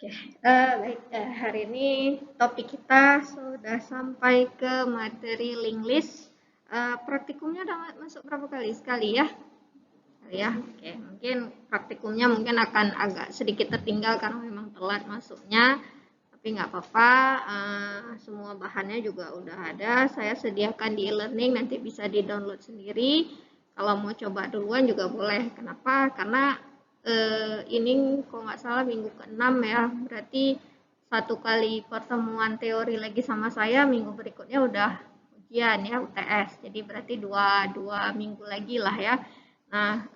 Oke, baik. Hari ini topik kita sudah sampai ke materi link list. Praktikumnya udah masuk berapa kali? Sekali ya? Sekali ya. Oke, mungkin praktikumnya mungkin akan agak sedikit tertinggal karena memang telat masuknya. Tapi nggak apa-apa. Semua bahannya juga udah ada. Saya sediakan di e-learning, nanti bisa di-download sendiri. Kalau mau coba duluan juga boleh. Kenapa? Karena ini kok nggak salah minggu ke-6 ya, berarti satu kali pertemuan teori lagi sama saya, minggu berikutnya udah ujian ya, UTS. Jadi berarti dua minggu lagi lah ya. Nah,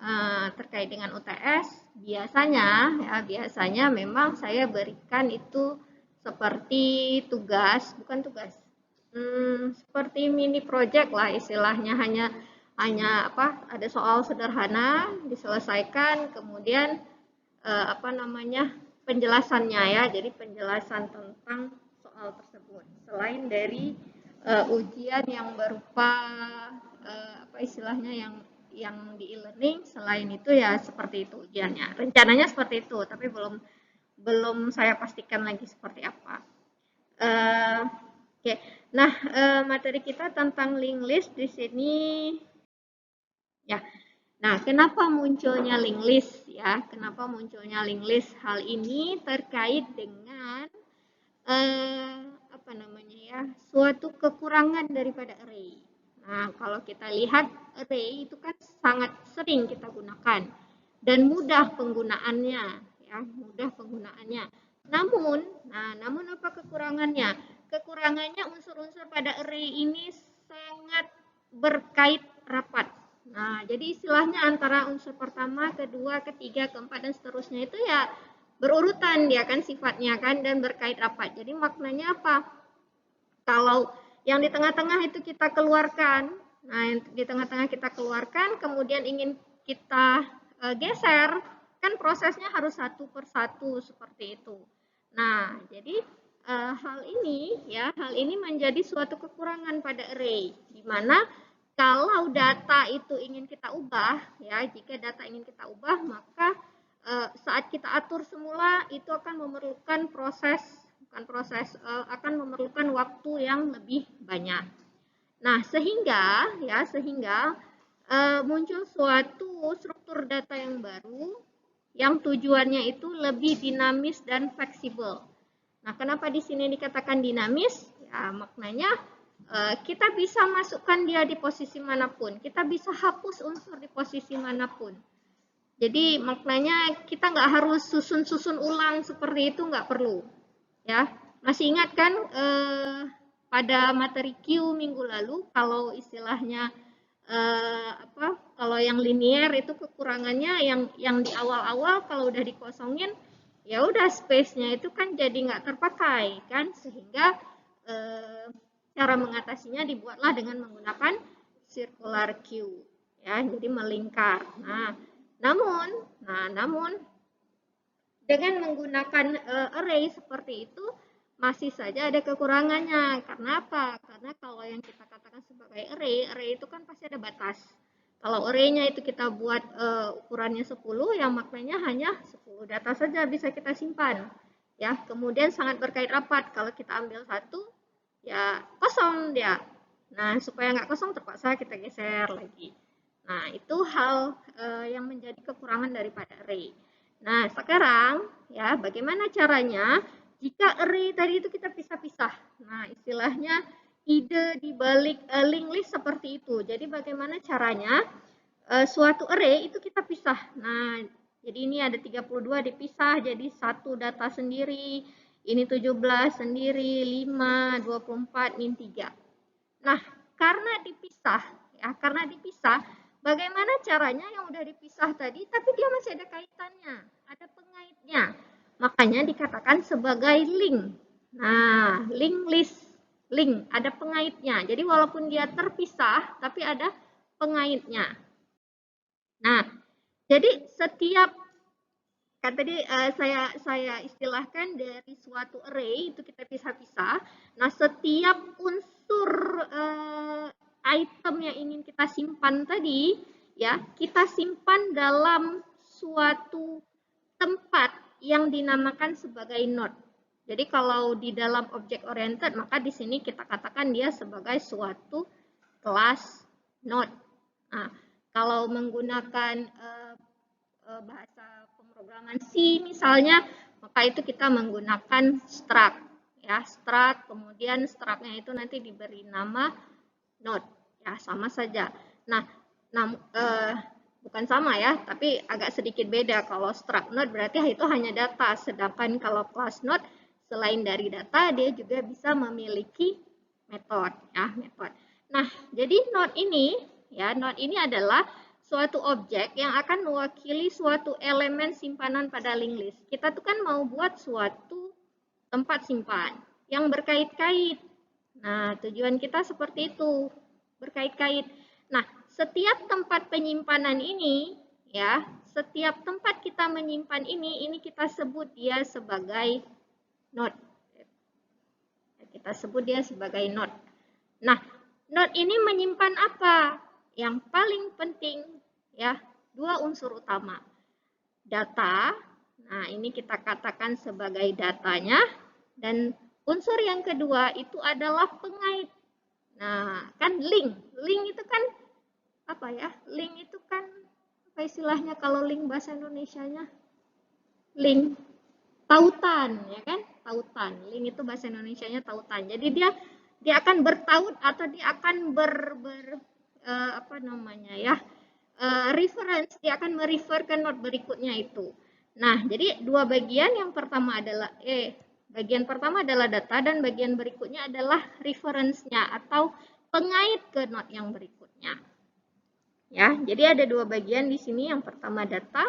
terkait dengan UTS, biasanya memang saya berikan itu seperti tugas, bukan tugas, seperti mini project lah istilahnya, hanya hanya apa, ada soal sederhana diselesaikan, kemudian apa namanya, penjelasannya ya, jadi penjelasan tentang soal tersebut selain dari ujian yang berupa apa istilahnya, yang di e-learning. Selain itu ya seperti itu ujiannya, rencananya seperti itu, tapi belum belum saya pastikan lagi seperti apa. uh, Oke, nah, materi kita tentang link list di sini ya. Nah, kenapa munculnya link list ya? Kenapa munculnya link list? Hal ini terkait dengan eh, apa namanya ya? Suatu kekurangan daripada array. Nah, kalau kita lihat array itu kan sangat sering kita gunakan dan mudah penggunaannya ya, mudah penggunaannya. Namun apa kekurangannya? Kekurangannya unsur-unsur pada array ini sangat berkait rapat. Nah, jadi istilahnya antara unsur pertama, kedua, ketiga, keempat, dan seterusnya itu ya berurutan dia kan sifatnya kan, dan berkait rapat. Jadi maknanya apa? Kalau yang di tengah-tengah itu kita keluarkan, nah yang di tengah-tengah kita keluarkan, kemudian ingin kita geser, kan prosesnya harus satu persatu seperti itu. Nah, jadi hal ini menjadi suatu kekurangan pada array, di mana kalau data itu ingin kita ubah, ya, jika data ingin kita ubah, maka saat kita atur semula itu akan memerlukan proses, bukan proses, akan memerlukan waktu yang lebih banyak. Nah, sehingga muncul suatu struktur data yang baru yang tujuannya itu lebih dinamis dan fleksibel. Nah, kenapa di sini dikatakan dinamis? Ya, maknanya kita bisa masukkan dia di posisi manapun, kita bisa hapus unsur di posisi manapun. Jadi maknanya kita nggak harus susun-susun ulang seperti itu, nggak perlu. Ya, masih ingat kan pada materi Q minggu lalu, kalau istilahnya apa? Kalau yang linier itu kekurangannya yang di awal-awal kalau udah dikosongin, ya udah space-nya itu kan jadi nggak terpakai kan, sehingga cara mengatasinya dibuatlah dengan menggunakan circular queue ya, jadi melingkar. Namun dengan menggunakan array seperti itu masih saja ada kekurangannya. Karena apa? Karena kalau yang kita katakan sebagai array itu kan pasti ada batas. Kalau array-nya itu kita buat ukurannya 10, yang maknanya hanya 10 data saja bisa kita simpan. Ya, kemudian sangat berkait rapat. Kalau kita ambil satu, ya kosong dia. Nah, supaya nggak kosong terpaksa kita geser lagi. Nah, itu hal yang menjadi kekurangan daripada array. Nah, sekarang ya bagaimana caranya jika array tadi itu kita pisah-pisah. Nah, istilahnya ide di balik link list seperti itu. Jadi bagaimana caranya suatu array itu kita pisah. Nah, jadi ini ada 32 dipisah jadi satu data sendiri, ini 17 sendiri, 5, 24, min 3. Nah, karena dipisah, bagaimana caranya yang udah dipisah tadi, tapi dia masih ada kaitannya, ada pengaitnya. Makanya dikatakan sebagai link. Nah, link list, link, ada pengaitnya. Jadi walaupun dia terpisah, tapi ada pengaitnya. Nah, jadi setiap kan tadi saya istilahkan dari suatu array itu kita pisah-pisah. Nah, setiap unsur item yang ingin kita simpan tadi, ya, kita simpan dalam suatu tempat yang dinamakan sebagai node. Jadi kalau di dalam object oriented, maka di sini kita katakan dia sebagai suatu kelas node. Nah, kalau menggunakan bahasa pemrograman C misalnya, maka itu kita menggunakan struct. Ya, struct, kemudian struct-nya itu nanti diberi nama node. Ya, sama saja. Nah, bukan sama ya, tapi agak sedikit beda. Kalau struct node berarti itu hanya data, sedangkan kalau class node selain dari data dia juga bisa memiliki metode, ya, metode. Nah, jadi node ini adalah suatu objek yang akan mewakili suatu elemen simpanan pada linked list. Kita tuh kan mau buat suatu tempat simpan yang berkait-kait. Nah, tujuan kita seperti itu, berkait-kait. Nah, setiap tempat penyimpanan ini, ya, setiap tempat kita menyimpan ini kita sebut dia sebagai node. Kita sebut dia sebagai node. Nah, node ini menyimpan apa? Yang paling penting, ya, dua unsur utama. Data, nah ini kita katakan sebagai datanya, dan unsur yang kedua itu adalah pengait. Nah, kan link. Link itu kan apa ya? Link itu kan apa istilahnya kalau link bahasa Indonesianya? Link tautan, ya kan? Tautan. Link itu bahasa Indonesianya tautan. Jadi dia akan bertaut atau dia akan apa namanya ya? Reference, dia akan merefer ke node berikutnya itu. Nah, jadi dua bagian, yang pertama adalah bagian pertama adalah data dan bagian berikutnya adalah reference-nya atau pengait ke node yang berikutnya. Ya, jadi ada dua bagian di sini. Yang pertama data,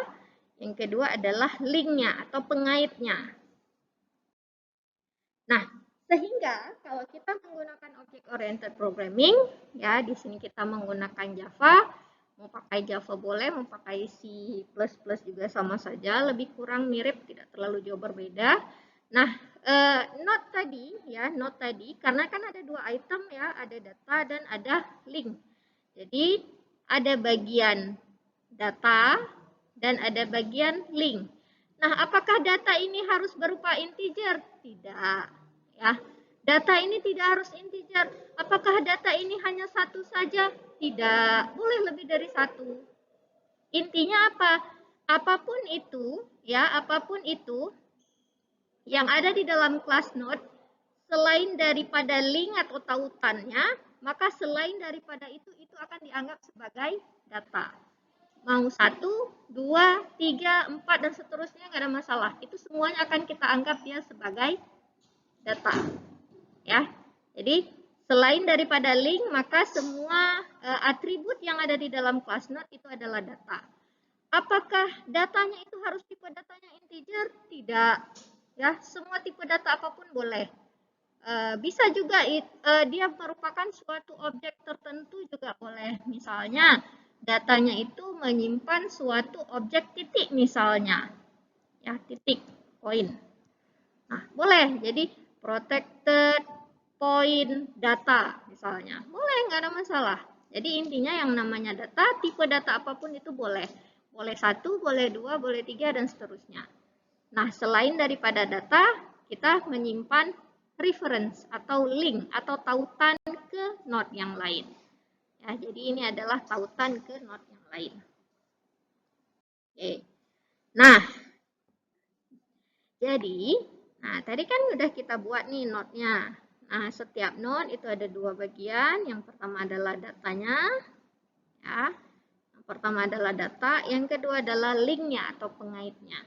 yang kedua adalah link-nya atau pengaitnya. Nah, sehingga kalau kita menggunakan object oriented programming, ya di sini kita menggunakan Java, mau pakai Java boleh, mau pakai C++ juga sama saja, lebih kurang mirip, tidak terlalu jauh berbeda. Nah, node tadi, karena kan ada dua item ya, ada data dan ada link. Jadi ada bagian data dan ada bagian link. Nah, apakah data ini harus berupa integer? Tidak. Ya, data ini tidak harus integer. Apakah data ini hanya satu saja? Tidak. Boleh lebih dari satu. Intinya apa? Apapun itu, yang ada di dalam class node, selain daripada link atau tautannya, maka selain daripada itu akan dianggap sebagai data. Mau 1, 2, 3, 4, dan seterusnya nggak ada masalah. Itu semuanya akan kita anggap dia sebagai data. Ya, jadi selain daripada link, maka semua atribut yang ada di dalam class node itu adalah data. Apakah datanya itu harus tipe datanya integer? Tidak. Ya, semua tipe data apapun boleh. Bisa juga dia merupakan suatu objek tertentu juga boleh. Misalnya datanya itu menyimpan suatu objek titik misalnya. Ya, titik, poin. Nah, boleh. Jadi protected point data misalnya. Boleh, nggak ada masalah. Jadi intinya yang namanya data, tipe data apapun itu boleh. Boleh 1, boleh 2, boleh 3, dan seterusnya. Nah, selain daripada data, kita menyimpan reference atau link atau tautan ke node yang lain. Ya, jadi ini adalah tautan ke node yang lain. Oke. Nah, jadi, tadi kan udah kita buat nih node-nya. Nah, setiap node itu ada dua bagian. Yang pertama adalah datanya, ya. Yang pertama adalah data, yang kedua adalah link-nya atau pengaitnya.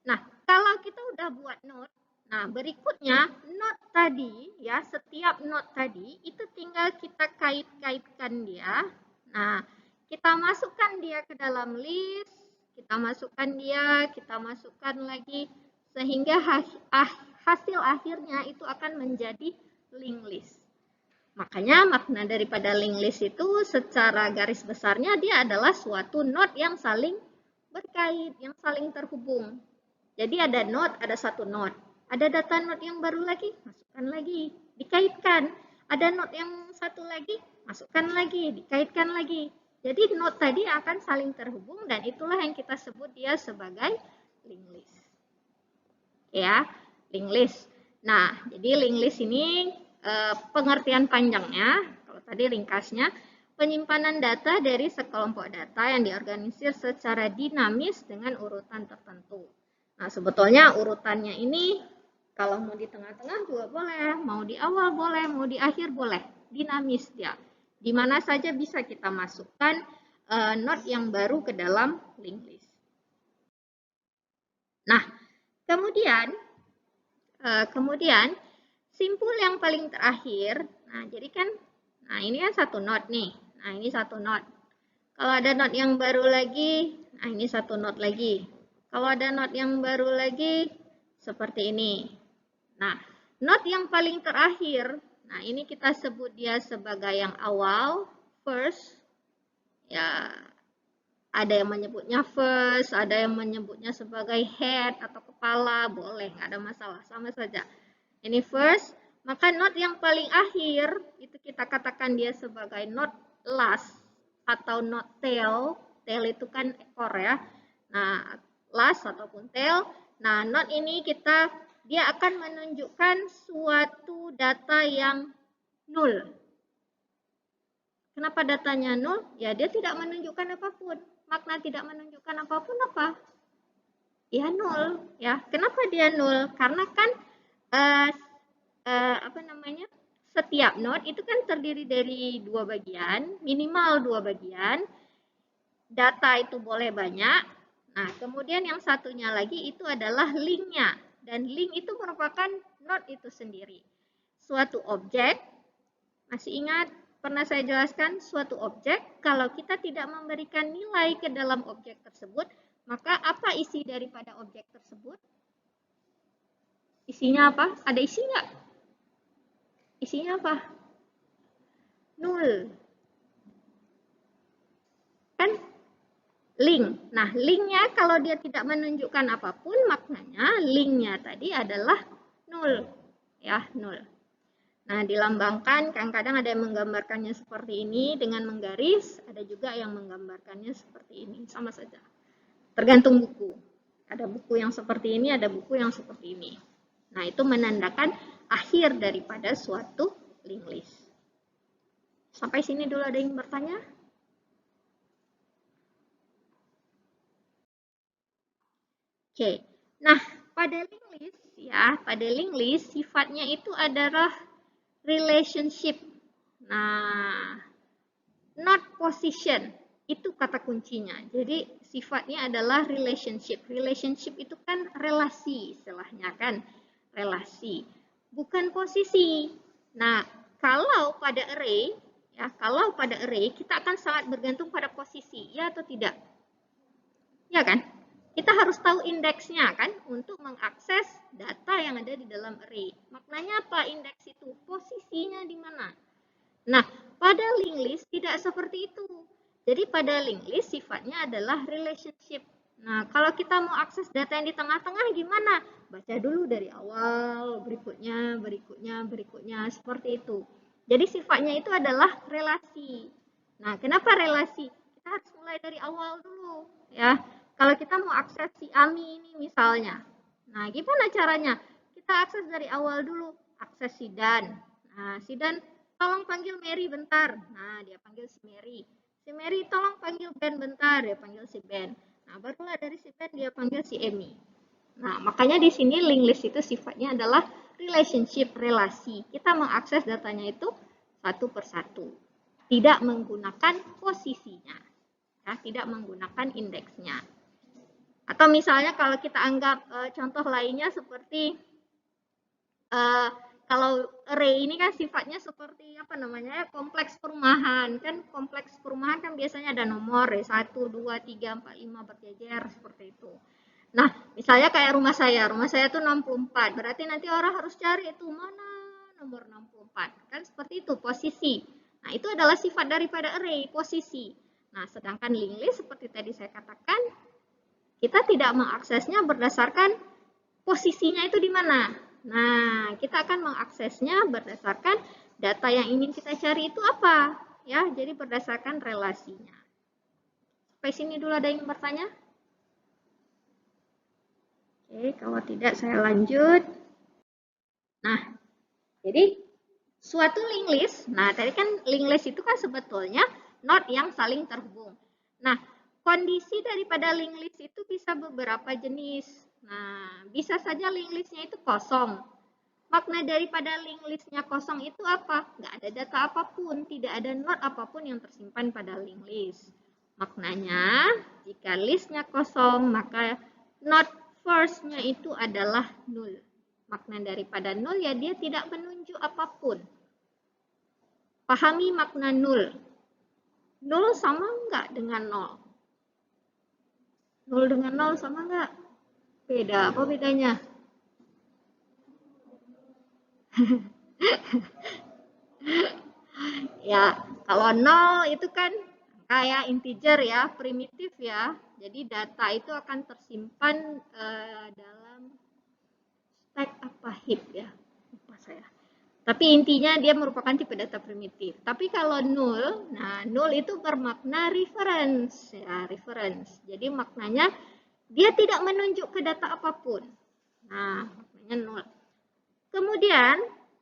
Nah, kalau kita udah buat node, nah berikutnya node tadi, ya, setiap node tadi itu tinggal kita kait-kaitkan dia. Nah, kita masukkan dia ke dalam list, kita masukkan lagi, sehingga hasil akhirnya itu akan menjadi linked list. Makanya makna daripada linked list itu secara garis besarnya dia adalah suatu node yang saling berkait, yang saling terhubung. Jadi ada node, ada satu node. Ada data node yang baru lagi, masukkan lagi, dikaitkan. Ada node yang satu lagi, masukkan lagi, dikaitkan lagi. Jadi node tadi akan saling terhubung dan itulah yang kita sebut dia sebagai linked list. ya, linked list. Nah, jadi linked list ini pengertian panjangnya, kalau tadi ringkasnya, penyimpanan data dari sekelompok data yang diorganisir secara dinamis dengan urutan tertentu. Nah, sebetulnya urutannya ini kalau mau di tengah-tengah juga boleh, mau di awal boleh, mau di akhir boleh, dinamis dia. Di mana saja bisa kita masukkan node yang baru ke dalam linked list. Nah, kemudian simpul yang paling terakhir. Nah, jadi kan, nah ini kan satu node nih. Nah, ini satu node. Kalau ada node yang baru lagi, nah ini satu node lagi. Kalau ada node yang baru lagi, seperti ini. Nah, node yang paling terakhir, nah ini kita sebut dia sebagai yang awal, first. Ya, ada yang menyebutnya first, ada yang menyebutnya sebagai head atau kepala, boleh, nggak ada masalah, sama saja. Ini first, maka node yang paling akhir, itu kita katakan dia sebagai node last atau node tail. Tail itu kan ekor ya. Nah, last ataupun tail. Nah, node ini dia akan menunjukkan suatu data yang null. Kenapa datanya nol? Ya, dia tidak menunjukkan apapun. Makna tidak menunjukkan apapun apa? Ya, nol. Ya, kenapa dia nol? Karena kan setiap node itu kan terdiri dari dua bagian, minimal dua bagian. Data itu boleh banyak. Nah, kemudian yang satunya lagi itu adalah linknya. Dan link itu merupakan node itu sendiri. Suatu objek, masih ingat pernah saya jelaskan, suatu objek kalau kita tidak memberikan nilai ke dalam objek tersebut, maka apa isi daripada objek tersebut? Isinya apa? Ada isi nggak? Isinya apa? Nol. Kan link. Nah, linknya kalau dia tidak menunjukkan apapun, maknanya linknya tadi adalah nol. Ya, nol. Nah, dilambangkan, kadang-kadang ada yang menggambarkannya seperti ini dengan menggaris, ada juga yang menggambarkannya seperti ini, sama saja. Tergantung buku. Ada buku yang seperti ini, ada buku yang seperti ini. Nah, itu menandakan akhir daripada suatu linked list. Sampai sini dulu ada yang bertanya? Oke. Nah, pada linked list sifatnya itu adalah relationship. Nah, not position itu kata kuncinya. Jadi sifatnya adalah relationship. Relationship itu kan relasi istilahnya kan, relasi, bukan posisi. Nah, kalau pada array kita akan sangat bergantung pada posisi, ya atau tidak? Ya kan? Kita harus tahu indeksnya kan untuk mengakses data yang ada di dalam array. Maknanya apa indeks itu? Posisinya di mana? Nah, pada linked list tidak seperti itu. Jadi pada linked list sifatnya adalah relationship. Nah, kalau kita mau akses data yang di tengah-tengah gimana? Baca dulu dari awal, berikutnya, seperti itu. Jadi sifatnya itu adalah relasi. Nah, kenapa relasi? Kita harus mulai dari awal dulu, ya. Kalau kita mau akses si Ami ini misalnya. Nah, gimana caranya? Kita akses dari awal dulu, akses si Dan. Nah, si Dan tolong panggil Mary bentar. Nah, dia panggil si Mary. Si Mary tolong panggil Ben bentar, dia panggil si Ben. Nah, barulah dari si Ben dia panggil si Amy. Nah, makanya di sini linked list itu sifatnya adalah relationship, relasi. Kita mengakses datanya itu satu persatu. Tidak menggunakan posisinya. Ya, tidak menggunakan indeksnya. Atau misalnya kalau kita anggap contoh lainnya seperti kalau array ini kan sifatnya seperti apa namanya kompleks perumahan kan, kompleks perumahan kan biasanya ada nomor ya 1, 2, 3, 4, 5 berjejer seperti itu. Nah, misalnya kayak rumah saya tuh 64, berarti nanti orang harus cari itu mana nomor 64, kan seperti itu posisi. Nah, itu adalah sifat daripada array, posisi. Nah, sedangkan linked list seperti tadi saya katakan, kita tidak mengaksesnya berdasarkan posisinya itu di mana. Nah, kita akan mengaksesnya berdasarkan data yang ingin kita cari itu apa. Ya, jadi berdasarkan relasinya. Sampai sini dulu ada yang bertanya? Oke, kalau tidak saya lanjut. Nah, jadi suatu linked list, nah tadi kan linked list itu kan sebetulnya node yang saling terhubung. Nah, kondisi daripada linked list itu bisa beberapa jenis. Nah, bisa saja linked listnya itu kosong. Makna daripada linked listnya kosong itu apa? Nggak ada data apapun, tidak ada node apapun yang tersimpan pada linked list. Maknanya, jika listnya kosong, maka node first-nya itu adalah null. Makna daripada null ya dia tidak menunjuk apapun. Pahami makna null. Null sama enggak dengan nol? Null dengan nol sama enggak? Beda. Apa bedanya? Ya, kalau nol itu kan kayak integer ya, primitif ya. Jadi data itu akan tersimpan dalam stack apa heap ya. Lupa saya. Tapi intinya dia merupakan tipe data primitif. Tapi kalau null, nah null itu bermakna reference ya, reference. Jadi maknanya dia tidak menunjuk ke data apapun. Nah, maknanya null. Kemudian,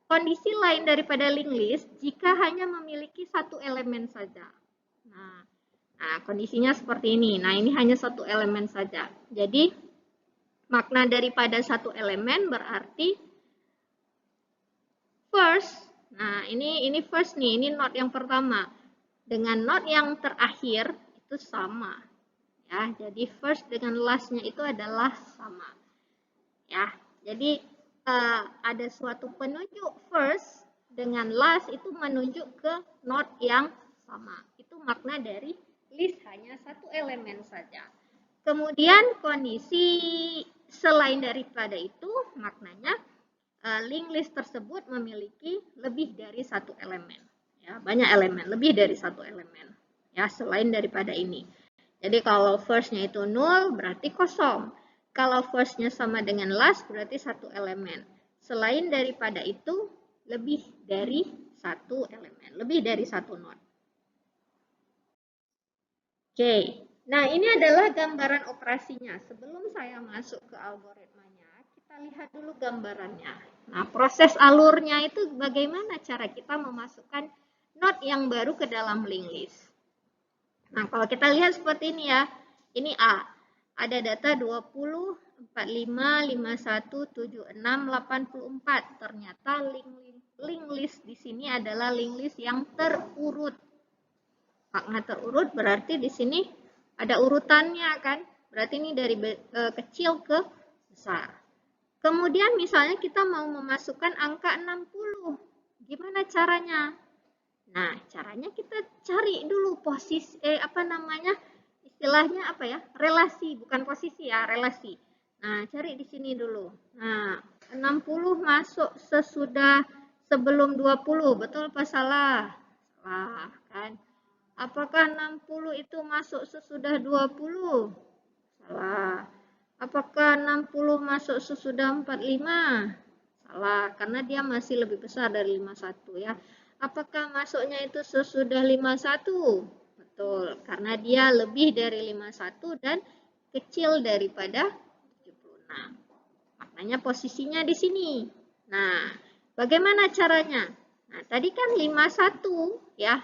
kondisi lain daripada linked list jika hanya memiliki satu elemen saja. Nah, kondisinya seperti ini. Nah, ini hanya satu elemen saja. Jadi, makna daripada satu elemen berarti first. Nah, ini first nih, ini node yang pertama. Dengan node yang terakhir itu sama. Ya, jadi first dengan last-nya itu adalah sama. Ya, jadi ada suatu penunjuk first dengan last itu menunjuk ke node yang sama. Itu makna dari list hanya satu elemen saja. Kemudian kondisi selain daripada itu maknanya linked list tersebut memiliki lebih dari satu elemen. Ya, banyak elemen, lebih dari satu elemen. Ya, selain daripada ini. Jadi kalau first-nya itu null berarti kosong. Kalau first-nya sama dengan last berarti satu elemen. Selain daripada itu lebih dari satu elemen, lebih dari satu node. Oke, nah ini adalah gambaran operasinya. Sebelum saya masuk ke algoritmanya, kita lihat dulu gambarannya. Nah, proses alurnya itu bagaimana cara kita memasukkan node yang baru ke dalam linked list. Nah, kalau kita lihat seperti ini ya, ini A. Ada data 20, 45, 51, 76, 84. Ternyata link list di sini adalah link list yang terurut. Makna terurut berarti di sini ada urutannya kan? Berarti ini dari kecil ke besar. Kemudian misalnya kita mau memasukkan angka 60. Gimana caranya? Nah, caranya kita cari dulu posisi istilahnya apa ya? Relasi, bukan posisi ya, relasi. Nah, cari di sini dulu. Nah, 60 masuk sebelum 20, betul apa salah? Salah, kan? Apakah 60 itu masuk sesudah 20? Salah. Apakah 60 masuk sesudah 45? Salah, karena dia masih lebih besar dari 51 ya. Apakah masuknya itu sesudah 51? Betul, karena dia lebih dari 51 dan kecil daripada 76. Maknanya posisinya di sini. Nah, bagaimana caranya? Nah, tadi kan 51 ya.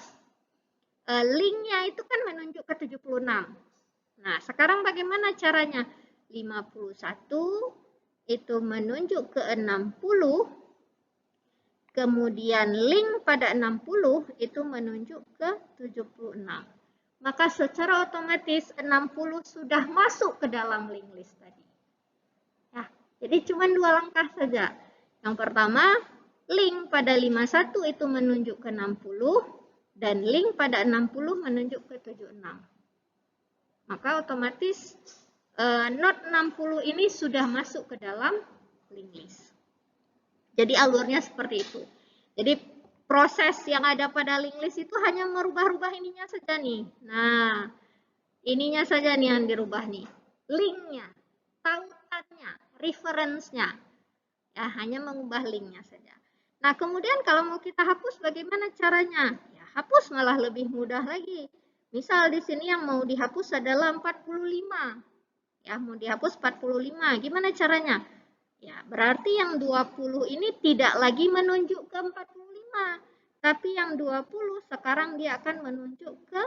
Linknya itu kan menunjuk ke 76. Nah, sekarang bagaimana caranya? 51 itu menunjuk ke 60. Kemudian link pada 60 itu menunjuk ke 76. Maka secara otomatis 60 sudah masuk ke dalam link list tadi. Ya, jadi cuma dua langkah saja. Yang pertama, link pada 51 itu menunjuk ke 60 dan link pada 60 menunjuk ke 76. Maka otomatis node 60 ini sudah masuk ke dalam link list. Jadi alurnya seperti itu. Jadi proses yang ada pada link list itu hanya merubah-rubah ininya saja nih. Nah, ininya saja nih yang dirubah nih. Linknya, tautannya, reference-nya. Ya, hanya mengubah linknya saja. Nah, kemudian kalau mau kita hapus bagaimana caranya? Ya, hapus malah lebih mudah lagi. Misal di sini yang mau dihapus adalah 45. Ya, mau dihapus 45. Gimana caranya? Ya, berarti yang 20 ini tidak lagi menunjuk ke 45. Tapi yang 20 sekarang dia akan menunjuk ke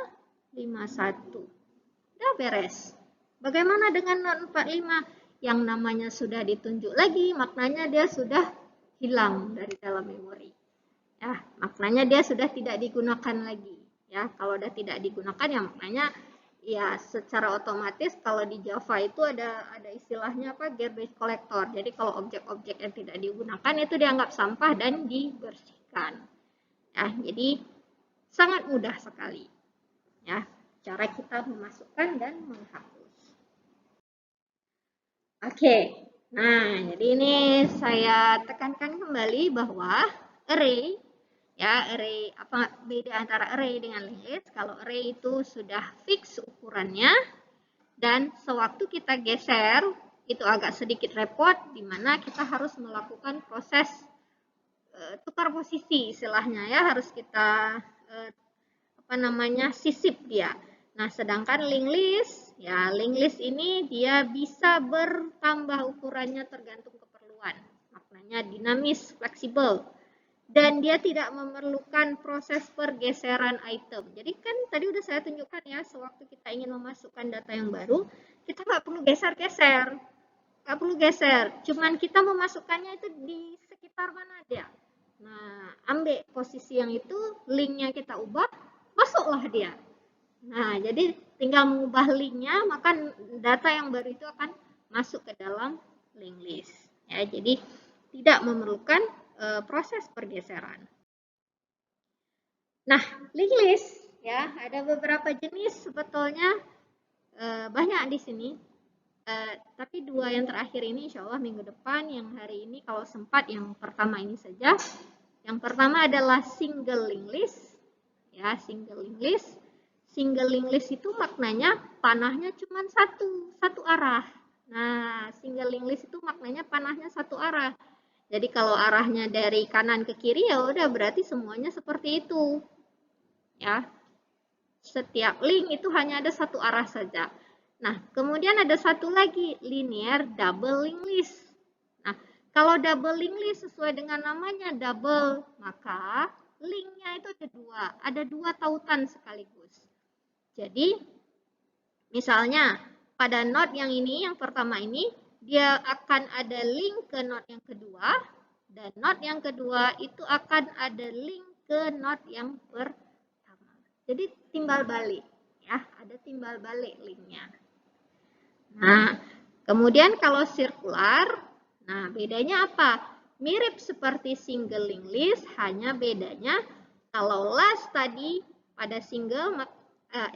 51. Udah beres. Bagaimana dengan not 45? Yang namanya sudah ditunjuk lagi, maknanya dia sudah hilang dari dalam memori. Ya, maknanya dia sudah tidak digunakan lagi. Ya, kalau sudah tidak digunakan ya maknanya ya secara otomatis kalau di Java itu ada istilahnya apa, garbage collector. Jadi kalau objek-objek yang tidak digunakan itu dianggap sampah dan dibersihkan. Ya, jadi sangat mudah sekali. Ya, cara kita memasukkan dan menghapus. Oke. Nah, jadi ini saya tekankan kembali bahwa array ya, array apa beda antara array dengan linked list? Kalau array itu sudah fix ukurannya dan sewaktu kita geser itu agak sedikit repot di mana kita harus melakukan proses tukar posisi istilahnya ya, harus kita sisip dia. Nah, sedangkan linked list ya, linked list ini dia bisa bertambah ukurannya tergantung keperluan. Maknanya dinamis, fleksibel. Dan dia tidak memerlukan proses pergeseran item. Jadi kan tadi udah saya tunjukkan ya, sewaktu kita ingin memasukkan data yang baru, kita nggak perlu geser-geser. Nggak perlu geser, cuman kita memasukkannya itu di sekitar mana dia. Nah, ambil posisi yang itu, linknya kita ubah, masuklah dia. Nah, jadi tinggal mengubah linknya, maka data yang baru itu akan masuk ke dalam linked list. Ya, jadi tidak memerlukan proses pergeseran. Nah, linked list ya, ada beberapa jenis sebetulnya banyak di sini. Tapi dua yang terakhir ini insya Allah minggu depan, yang hari ini kalau sempat yang pertama ini saja. Yang pertama adalah single linked list. Ya, single linked list. Single linked list itu maknanya panahnya cuma satu arah. Nah, single linked list itu maknanya panahnya satu arah. Jadi kalau arahnya dari kanan ke kiri ya udah berarti semuanya seperti itu. Ya. Setiap link itu hanya ada satu arah saja. Nah, kemudian ada satu lagi, linear double linked list. Nah, kalau double linked list sesuai dengan namanya double, maka linknya itu ada dua tautan sekaligus. Jadi, misalnya pada node yang ini, yang pertama ini, dia akan ada link ke node yang kedua, dan node yang kedua itu akan ada link ke node yang pertama. Jadi timbal balik, ya, ada timbal balik linknya. Nah, kemudian kalau sirkular, nah bedanya apa? Mirip seperti single linked list, hanya bedanya kalau last tadi pada single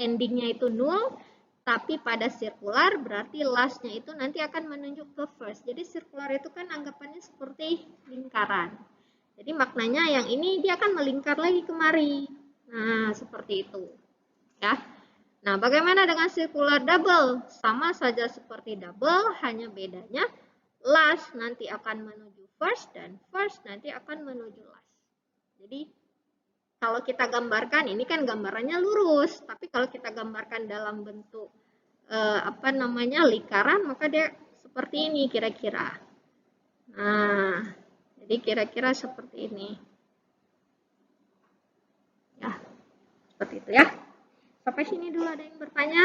endingnya itu null, tapi pada sirkular berarti lastnya itu nanti akan menunjuk ke first. Jadi sirkular itu kan anggapannya seperti lingkaran. Jadi maknanya yang ini dia akan melingkar lagi kemari. Nah, seperti itu. Ya. Nah, bagaimana dengan sirkular double? Sama saja seperti double, hanya bedanya last nanti akan menuju first dan first nanti akan menuju last. Jadi kalau kita gambarkan, ini kan gambarannya lurus, tapi kalau kita gambarkan dalam bentuk lingkaran, maka dia seperti ini kira-kira. Nah, jadi kira-kira seperti ini. Ya, seperti itu ya. Sampai sini dulu, ada yang bertanya?